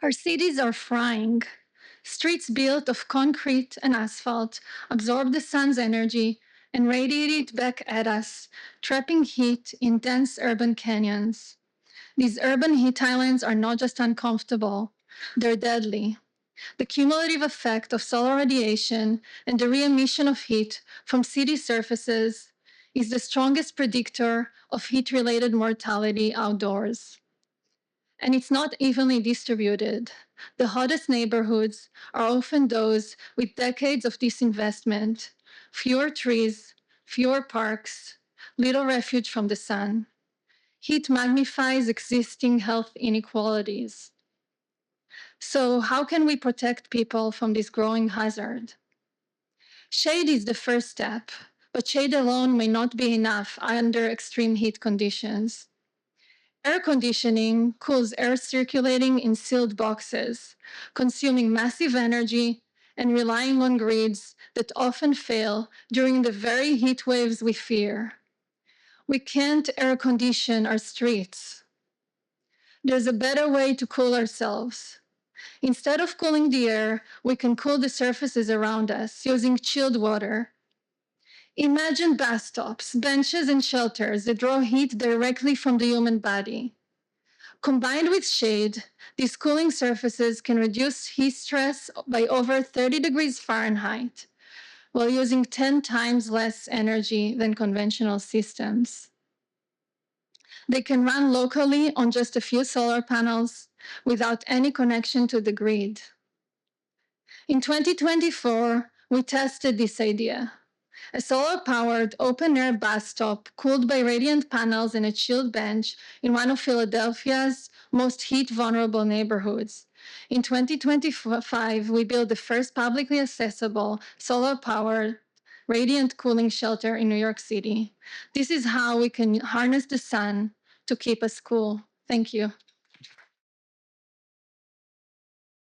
Our cities are frying. Streets built of concrete and asphalt absorb the sun's energy and radiate it back at us, trapping heat in dense urban canyons. These urban heat islands are not just uncomfortable, they're deadly. The cumulative effect of solar radiation and the re-emission of heat from city surfaces is the strongest predictor of heat-related mortality outdoors. And it's not evenly distributed. The hottest neighborhoods are often those with decades of disinvestment, fewer trees, fewer parks, little refuge from the sun. Heat magnifies existing health inequalities. So, how can we protect people from this growing hazard? Shade is the first step, but shade alone may not be enough under extreme heat conditions. Air conditioning cools air circulating in sealed boxes, consuming massive energy and relying on grids that often fail during the very heat waves we fear. We can't air condition our streets. There's a better way to cool ourselves. Instead of cooling the air, we can cool the surfaces around us using chilled water. Imagine bathtubs, benches, and shelters that draw heat directly from the human body. Combined with shade, these cooling surfaces can reduce heat stress by over 30 degrees Fahrenheit, while using 10 times less energy than conventional systems. They can run locally on just a few solar panels without any connection to the grid. In 2024, we tested this idea. A solar-powered open-air bathtub cooled by radiant panels and a chilled bench in one of Philadelphia's most heat-vulnerable neighborhoods. In 2025, we built the first publicly accessible solar-powered radiant cooling shelter in New York City. This is how we can harness the sun to keep us cool. Thank you.